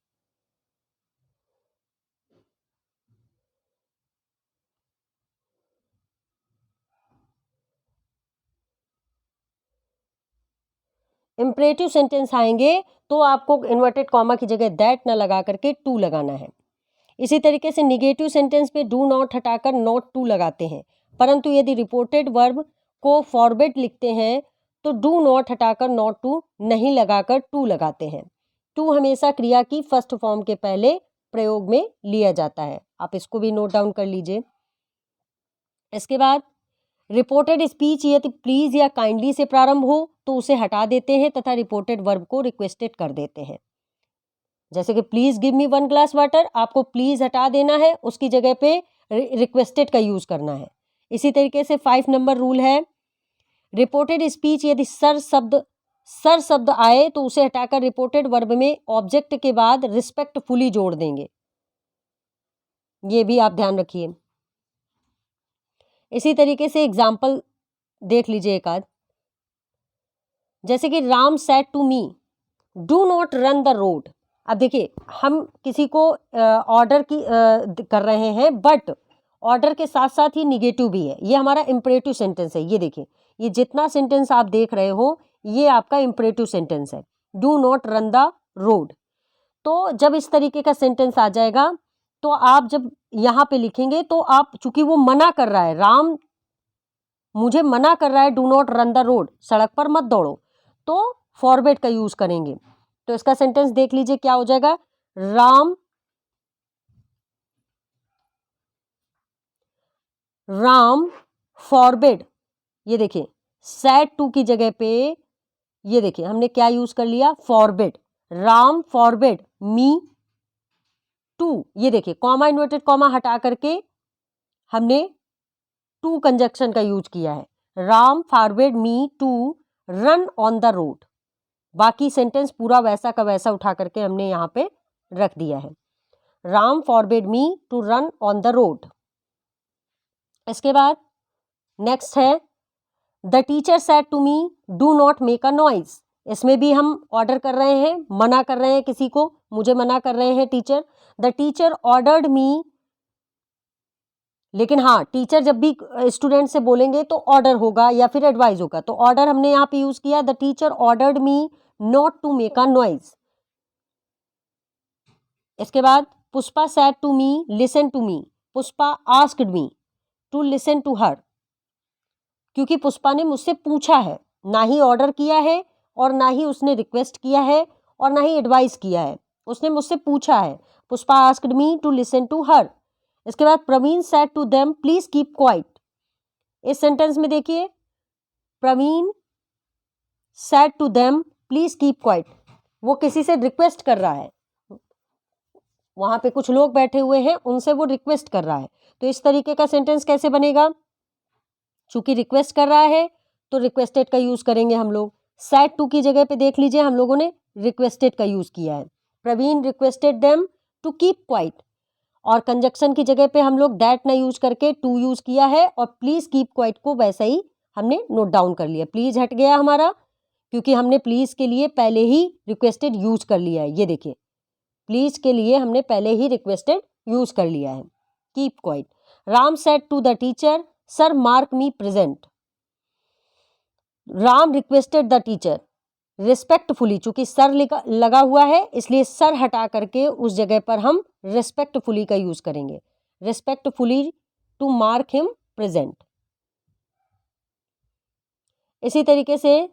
इम्परेटिव सेंटेंस आएंगे तो आपको इन्वर्टेड कॉमा की जगह दैट ना लगा करके टू लगाना है। इसी तरीके से निगेटिव सेंटेंस पे डू नॉट हटाकर नॉट टू लगाते हैं, परंतु यदि रिपोर्टेड वर्ब को फॉरबिड लिखते हैं तो डू नॉट हटाकर नॉट टू नहीं लगाकर टू लगाते हैं। टू हमेशा क्रिया की फर्स्ट फॉर्म के पहले प्रयोग में लिया जाता है, आप इसको भी नोट डाउन कर लीजिए। इसके बाद रिपोर्टेड स्पीच यदि प्लीज या काइंडली से प्रारंभ हो तो उसे हटा देते हैं तथा रिपोर्टेड वर्ब को रिक्वेस्टेड कर देते हैं। जैसे कि please give me 1 glass water, आपको प्लीज हटा देना है, उसकी जगह पे रिक्वेस्टेड का यूज करना है। इसी तरीके से 5 नंबर रूल है, रिपोर्टेड स्पीच, यदि सर शब्द आए तो उसे हटाकर रिपोर्टेड वर्ब में ऑब्जेक्ट के बाद रिस्पेक्टफुली जोड़ देंगे, ये भी आप ध्यान रखिए। इसी तरीके से एग्जाम्पल देख लीजिए एक आध, जैसे कि Ram said to me do not run the road. अब देखिए हम किसी को ऑर्डर कर रहे हैं, बट ऑर्डर के साथ साथ ही निगेटिव भी है, ये हमारा इम्परेटिव सेंटेंस है। ये देखिए, ये जितना सेंटेंस आप देख रहे हो ये आपका इम्परेटिव सेंटेंस है, do not run the road. तो जब इस तरीके का सेंटेंस आ जाएगा तो आप जब यहाँ पे लिखेंगे तो आप, चूंकि वो मना कर रहा है, राम मुझे मना कर रहा है, do not run the road, सड़क पर मत दौड़ो, तो फॉरवर्ड का यूज करेंगे। तो इसका सेंटेंस देख लीजिए क्या हो जाएगा, राम फॉरबिड, ये देखिए सैड टू की जगह पे ये देखिए हमने क्या यूज कर लिया, forbid, Ram forbid me to, ये देखिए कॉमा इन्वर्टेड कॉमा हटा करके हमने टू कंजक्शन का यूज किया है, Ram forbid me to run on the road. बाकी सेंटेंस पूरा वैसा का वैसा उठा करके हमने यहाँ पे रख दिया है, Ram forbid me to run on the road. इसके बाद नेक्स्ट है, the teacher said to me do not make a noise. इसमें भी हम ऑर्डर कर रहे हैं, मना कर रहे हैं किसी को, मुझे मना कर रहे हैं टीचर, द टीचर ऑर्डर्ड मी। लेकिन हाँ, टीचर जब भी स्टूडेंट से बोलेंगे तो ऑर्डर होगा या फिर एडवाइस होगा, तो ऑर्डर हमने यहाँ पे यूज किया, the teacher ordered me not to make a noise. इसके बाद Pushpa said to me listen to me, Pushpa asked me to listen to her, क्योंकि पुष्पा ने मुझसे पूछा है, ना ही ऑर्डर किया है और ना ही उसने रिक्वेस्ट किया है और ना ही एडवाइस किया है, उसने मुझसे पूछा है, Pushpa asked me to listen to her. इसके बाद Praveen said to them please keep quiet. इस सेंटेंस में देखिए, Praveen said to them please keep quiet, वो किसी से रिक्वेस्ट कर रहा है, वहां पे कुछ लोग बैठे हुए हैं, उनसे वो रिक्वेस्ट कर रहा है। तो इस तरीके का सेंटेंस कैसे बनेगा, चूंकि रिक्वेस्ट कर रहा है तो रिक्वेस्टेड का यूज करेंगे हम लोग। सेड टू की जगह पे देख लीजिए हम लोगों ने रिक्वेस्टेड का यूज किया है, Praveen requested them to keep quiet, और कंजक्शन की जगह पे हम लोग दैट ना यूज करके टू यूज किया है, और प्लीज कीप क्वाइट को वैसा ही हमने नोट डाउन कर लिया। प्लीज हट गया हमारा, क्योंकि हमने प्लीज के लिए पहले ही रिक्वेस्टेड यूज कर लिया है। ये देखिए, प्लीज के लिए हमने पहले ही रिक्वेस्टेड यूज कर लिया है। Keep quiet, Ram said to the teacher sir mark me present, Ram requested the teacher respectfully, चूंकि सर लगा हुआ है इसलिए सर हटा करके उस जगह पर हम रिस्पेक्टफुली का यूज करेंगे, respectfully to mark him present. इसी तरीके से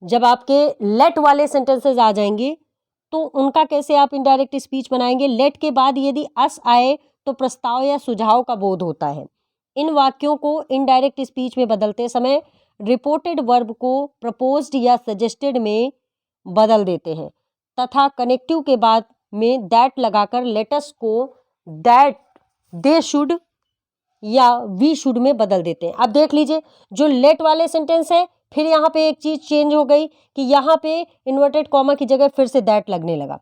जब आपके लेट वाले सेंटेंसेस आ जाएंगे तो उनका कैसे आप इनडायरेक्ट स्पीच बनाएंगे। लेट के बाद यदि अस आए तो प्रस्ताव या सुझाव का बोध होता है। इन वाक्यों को इनडायरेक्ट स्पीच में बदलते समय रिपोर्टेड वर्ब को प्रपोज्ड या सजेस्टेड में बदल देते हैं तथा कनेक्टिव के बाद में दैट लगाकर लेटस को दैट, दे शुड या वी शुड में बदल देते हैं। अब देख लीजिए, जो लेट वाले सेंटेंस है, फिर यहाँ पे एक चीज चेंज हो गई कि यहाँ पे इन्वर्टेड कॉमा की जगह फिर से दैट लगने लगा,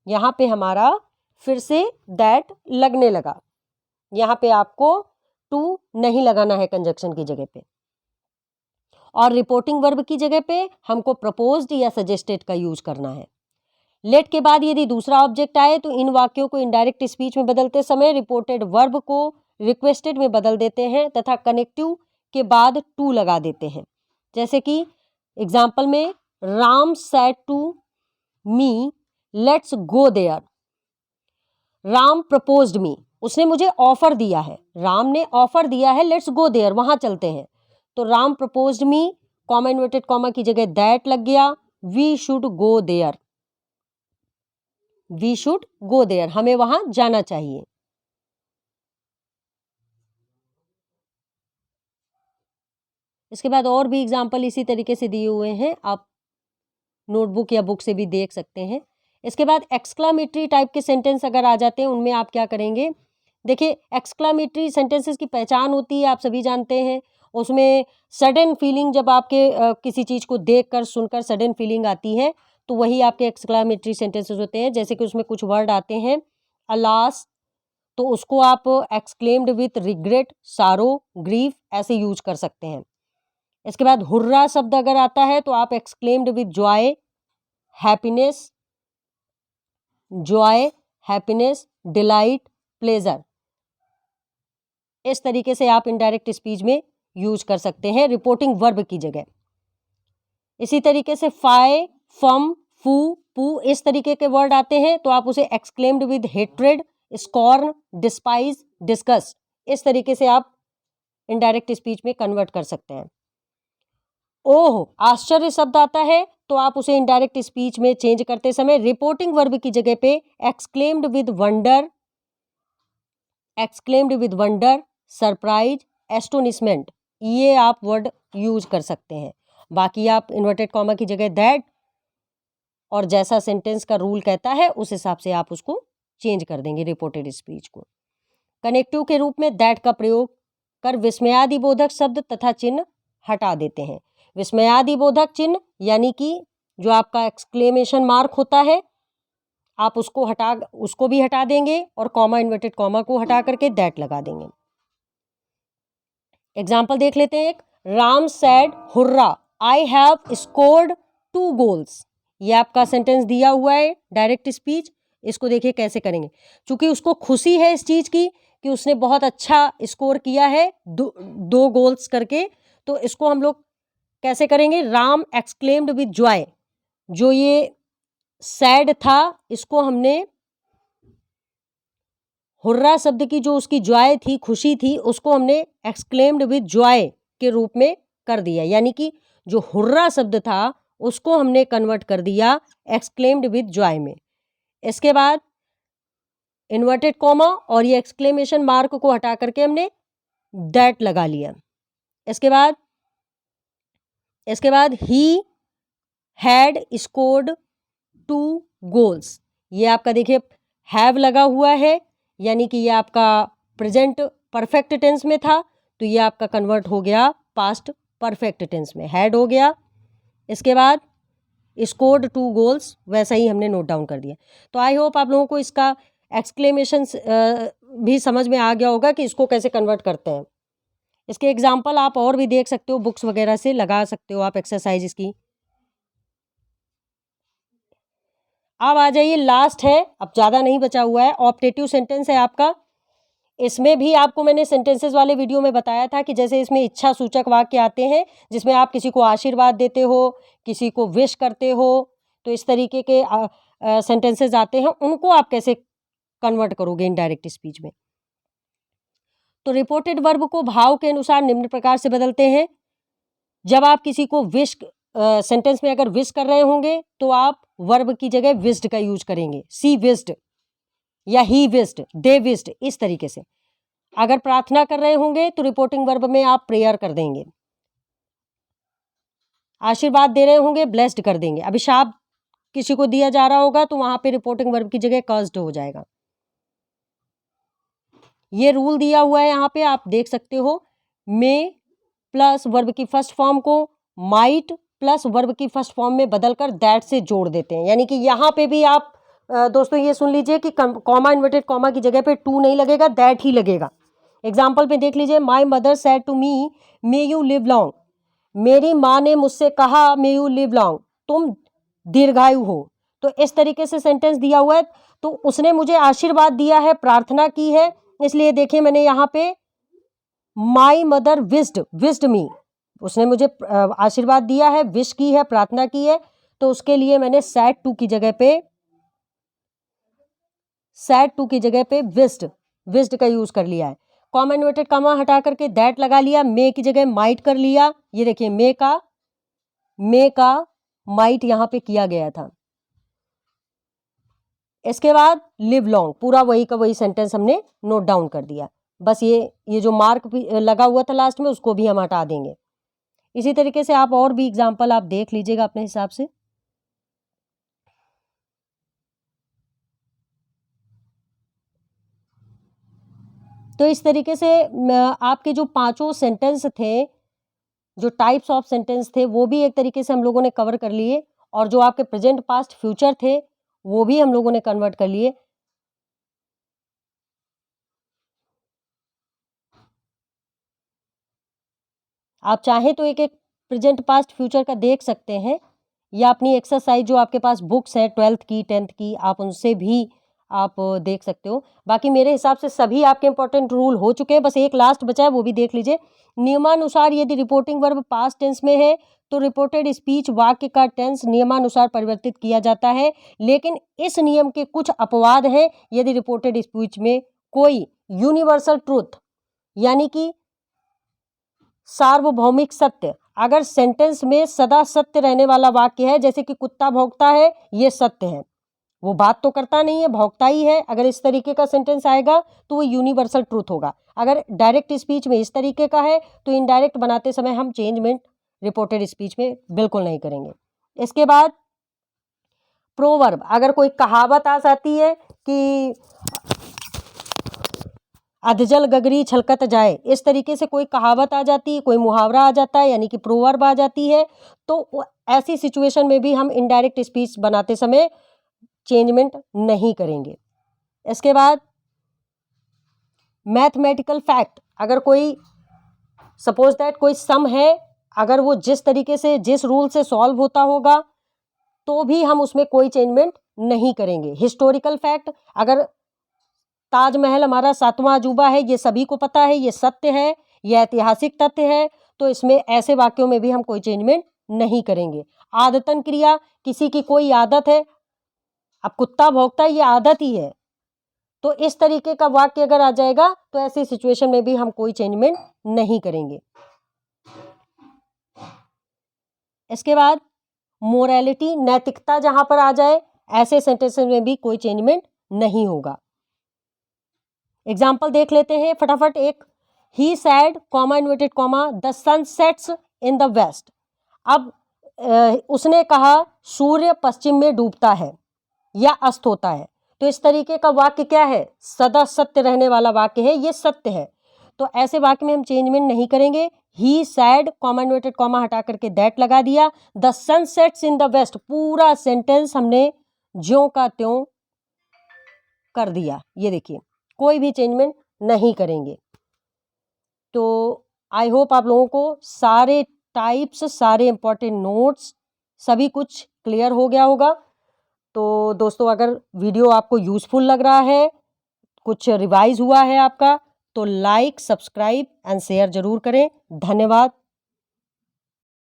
यहाँ पे हमारा फिर से दैट लगने लगा, यहाँ पे आपको टू नहीं लगाना है कंजक्शन की जगह पे, और रिपोर्टिंग वर्ब की जगह पे हमको प्रपोज्ड या सजेस्टेड का यूज करना है। लेट के बाद यदि दूसरा ऑब्जेक्ट आए तो इन वाक्यों को इनडायरेक्ट स्पीच में बदलते समय रिपोर्टेड वर्ब को रिक्वेस्टेड में बदल देते हैं तथा कनेक्टिव के बाद टू लगा देते हैं। जैसे कि एग्जाम्पल में, Ram said to me let's go there, Ram proposed me, उसने मुझे ऑफर दिया है, राम ने ऑफर दिया है, लेट्स गो देयर, वहां चलते हैं। तो Ram proposed me, comma inverted comma की जगह दैट लग गया, we should go there, we should go there, हमें वहां जाना चाहिए। इसके बाद और भी एग्जाम्पल इसी तरीके से दिए हुए हैं, आप नोटबुक या बुक से भी देख सकते हैं। इसके बाद एक्सक्लामेटरी टाइप के सेंटेंस अगर आ जाते हैं, उनमें आप क्या करेंगे, देखिए एक्सक्लामेटरी सेंटेंसेस की पहचान होती है, आप सभी जानते हैं, उसमें सडन फीलिंग, जब आपके किसी चीज़ को देखकर सुनकर सडन फीलिंग आती है, तो वही आपके एक्सक्लामेटरी सेंटेंसेस होते हैं। जैसे कि उसमें कुछ वर्ड आते हैं, अलास, तो उसको आप एक्सक्लेम्ड विथ रिग्रेट, सारो, ग्रीफ ऐसे यूज कर सकते हैं। इसके बाद हुर्रा शब्द अगर आता है तो आप exclaimed with Joy, happiness, Joy, happiness, delight, pleasure, इस तरीके से आप इनडायरेक्ट स्पीच में यूज कर सकते हैं रिपोर्टिंग वर्ब की जगह। इसी तरीके से फाय, फम, फू, पू, इस तरीके के वर्ड आते हैं तो आप उसे exclaimed with hatred, scorn, despise, disgust, इस तरीके से आप इनडायरेक्ट स्पीच में कन्वर्ट कर सकते हैं। ओह, आश्चर्य शब्द आता है तो आप उसे इनडायरेक्ट स्पीच में चेंज करते समय रिपोर्टिंग वर्ब की जगह पे exclaimed with wonder, exclaimed with wonder, surprise, astonishment, ये आप वर्ड यूज कर सकते हैं। बाकी आप इन्वर्टेड कॉमा की जगह दैट और जैसा सेंटेंस का रूल कहता है उस हिसाब से आप उसको चेंज कर देंगे रिपोर्टेड स्पीच को। कनेक्टिव के रूप में दैट का प्रयोग कर विस्मयादिबोधक शब्द तथा चिन्ह हटा देते हैं। विस्मयादिबोधक चिन्ह यानी कि जो आपका एक्सक्लेमेशन मार्क होता है, आप उसको भी हटा देंगे और कॉमा, इन्वर्टेड कॉमा को हटा करके दैट लगा देंगे। एग्जाम्पल देख लेते हैं। एक, Ram sad hurrah, I have scored 2 goals, ये आपका सेंटेंस दिया हुआ है डायरेक्ट स्पीच। इसको देखिए कैसे करेंगे, क्योंकि उसको खुशी है इस चीज की कि उसने बहुत अच्छा स्कोर किया है 2 गोल्स करके, तो इसको हम लोग कैसे करेंगे, राम एक्सक्लेम्ड विद जॉय, जो ये सैड था इसको हमने हुर्रा शब्द की जो उसकी जॉय थी, खुशी थी, उसको हमने एक्सक्लेम्ड विद जॉय के रूप में कर दिया, यानी कि जो हुर्रा शब्द था उसको हमने कन्वर्ट कर दिया एक्सक्लेम्ड विद जॉय में। इसके बाद इन्वर्टेड कॉमा और ये एक्सक्लेमेशन मार्क को हटा करके हमने दैट लगा लिया। इसके बाद ही हैड स्कोर्ड 2 गोल्स, ये आपका देखिए हैव लगा हुआ है, यानी कि ये आपका प्रेजेंट परफेक्ट टेंस में था, तो ये आपका कन्वर्ट हो गया पास्ट परफेक्ट टेंस में, हैड हो गया। इसके बाद स्कोर्ड 2 गोल्स, वैसा ही हमने नोट डाउन कर दिया। तो आई होप आप लोगों को इसका एक्सक्लेमेशन भी समझ में आ गया होगा कि इसको कैसे कन्वर्ट करते हैं। इसके एग्जाम्पल आप और भी देख सकते हो, बुक्स वगैरह से लगा सकते हो आप एक्सरसाइज इसकी। अब आ जाइए, लास्ट है, अब ज़्यादा नहीं बचा हुआ है, ऑप्टेटिव सेंटेंस है आपका। इसमें भी आपको मैंने सेंटेंसेस वाले वीडियो में बताया था कि जैसे इसमें इच्छा सूचक वाक्य आते हैं जिसमें आप किसी को आशीर्वाद देते हो, किसी को विश करते हो, तो इस तरीके के सेंटेंसेस आते हैं, उनको आप कैसे कन्वर्ट करोगे इनडायरेक्ट स्पीच में। तो रिपोर्टेड वर्ब को भाव के अनुसार निम्न प्रकार से बदलते हैं। जब आप किसी को विश, सेंटेंस में अगर विश कर रहे होंगे तो आप वर्ब की जगह विस्ड का यूज करेंगे, सी विस्ड या ही विस्ड, दे विस्ड, इस तरीके से। अगर प्रार्थना कर रहे होंगे तो रिपोर्टिंग वर्ब में आप प्रेयर कर देंगे। आशीर्वाद दे रहे होंगे ब्लेस्ड कर देंगे। अभिशाप किसी को दिया जा रहा होगा तो वहां पे रिपोर्टिंग वर्ब की जगह कर्स्ड हो जाएगा। ये रूल दिया हुआ है यहाँ पे, आप देख सकते हो। मे प्लस वर्ब की फर्स्ट फॉर्म को माइट प्लस वर्ब की फर्स्ट फॉर्म में बदलकर दैट से जोड़ देते हैं, यानी कि यहाँ पे भी आप दोस्तों ये सुन लीजिए कि कॉमा, इन्वर्टेड कॉमा की जगह पे टू नहीं लगेगा, दैट ही लगेगा। एग्जाम्पल पे देख लीजिए, my mother said to me may you live long, मेरी माँ ने मुझसे कहा मे यू लिव लॉन्ग, तुम दीर्घायु हो। तो इस तरीके से सेंटेंस दिया हुआ है, तो उसने मुझे आशीर्वाद दिया है, प्रार्थना की है, इसलिए देखिए मैंने यहाँ पे माई मदर विस्ड मी, उसने मुझे आशीर्वाद दिया है, विश की है, प्रार्थना की है, तो उसके लिए मैंने सैड टू की जगह पे विस्ड का यूज कर लिया है। कॉमा, इन्वर्टेड कॉमा हटा करके दैट लगा लिया, मे की जगह माइट कर लिया। ये देखिए मे का माइट यहां पे किया गया था। इसके बाद लिव लॉन्ग, पूरा वही का वही सेंटेंस हमने नोट डाउन कर दिया। बस ये जो मार्क लगा हुआ था लास्ट में उसको भी हम हटा देंगे। इसी तरीके से आप और भी एग्जाम्पल आप देख लीजिएगा अपने हिसाब से। तो इस तरीके से आपके जो पांचों सेंटेंस थे, जो टाइप्स ऑफ सेंटेंस थे, वो भी एक तरीके से हम लोगों ने कवर कर लिए, और जो आपके प्रेजेंट, पास्ट, फ्यूचर थे वो भी हम लोगों ने कन्वर्ट कर लिए। आप चाहें तो एक एक प्रेजेंट, पास्ट, फ्यूचर का देख सकते हैं, या अपनी एक्सरसाइज जो आपके पास बुक्स है 12th की, 10th की, आप उनसे भी आप देख सकते हो। बाकी मेरे हिसाब से सभी आपके इंपॉर्टेंट रूल हो चुके हैं, बस एक लास्ट बचा है, वो भी देख लीजिए। नियमानुसार यदि रिपोर्टिंग वर्ब पास्ट टेंस में है तो रिपोर्टेड स्पीच वाक्य का टेंस नियमानुसार परिवर्तित किया जाता है, लेकिन इस नियम के कुछ अपवाद हैं। यदि रिपोर्टेड स्पीच में कोई यूनिवर्सल ट्रूथ यानी कि सार्वभौमिक सत्य, अगर सेंटेंस में सदा सत्य रहने वाला वाक्य है, जैसे कि कुत्ता भौंकता है, ये सत्य है, वो बात तो करता नहीं है, भौंकता ही है, अगर इस तरीके का सेंटेंस आएगा तो वो यूनिवर्सल ट्रूथ होगा। अगर डायरेक्ट स्पीच में इस तरीके का है तो इनडायरेक्ट बनाते समय हम चेंजमेंट रिपोर्टेड स्पीच में बिल्कुल नहीं करेंगे। इसके बाद प्रोवर्ब, अगर कोई कहावत आ जाती है कि अधजल गगरी छलकत जाए, इस तरीके से कोई कहावत आ जाती है, कोई मुहावरा आ जाता है, यानी कि प्रोवर्ब आ जाती है, तो ऐसी सिचुएशन में भी हम इनडायरेक्ट स्पीच बनाते समय चेंजमेंट नहीं करेंगे। इसके बाद मैथमेटिकल फैक्ट, अगर कोई सपोज दैट कोई सम है, अगर वो जिस तरीके से, जिस रूल से सॉल्व होता होगा तो भी हम उसमें कोई चेंजमेंट नहीं करेंगे। हिस्टोरिकल फैक्ट, अगर ताजमहल हमारा 7वां अजूबा है, ये सभी को पता है, ये सत्य है, ये ऐतिहासिक तथ्य है, तो इसमें ऐसे वाक्यों में भी हम कोई चेंजमेंट नहीं करेंगे। आदतन क्रिया, किसी की कोई आदत है, अब कुत्ता भौंकता है, ये आदत ही है, तो इस तरीके का वाक्य अगर आ जाएगा तो ऐसी सिचुएशन में भी हम कोई चेंजमेंट नहीं करेंगे। इसके बाद मोरालिटी, नैतिकता जहां पर आ जाए, ऐसे सेंटेंस में भी कोई चेंजमेंट नहीं होगा। एग्जाम्पल देख लेते हैं फटाफट एक। He said comma inverted comma the sun sets in the west. अब उसने कहा सूर्य पश्चिम में डूबता है या अस्त होता है, तो इस तरीके का वाक्य क्या है, सदा सत्य रहने वाला वाक्य है, ये सत्य है, तो ऐसे वाक्य में हम चेंजमेंट नहीं करेंगे। He said comma inverted comma हटा करके दैट लगा दिया, the sun sets in the west, पूरा सेंटेंस हमने ज्यों का त्यों कर दिया। ये देखिए, कोई भी चेंजमेंट नहीं करेंगे। तो आई होप आप लोगों को सारे टाइप्स, सारे इंपॉर्टेंट नोट्स, सभी कुछ क्लियर हो गया होगा। तो दोस्तों, अगर वीडियो आपको यूज़फुल लग रहा है, कुछ रिवाइज हुआ है आपका, तो लाइक, सब्सक्राइब एंड शेयर जरूर करें। धन्यवाद।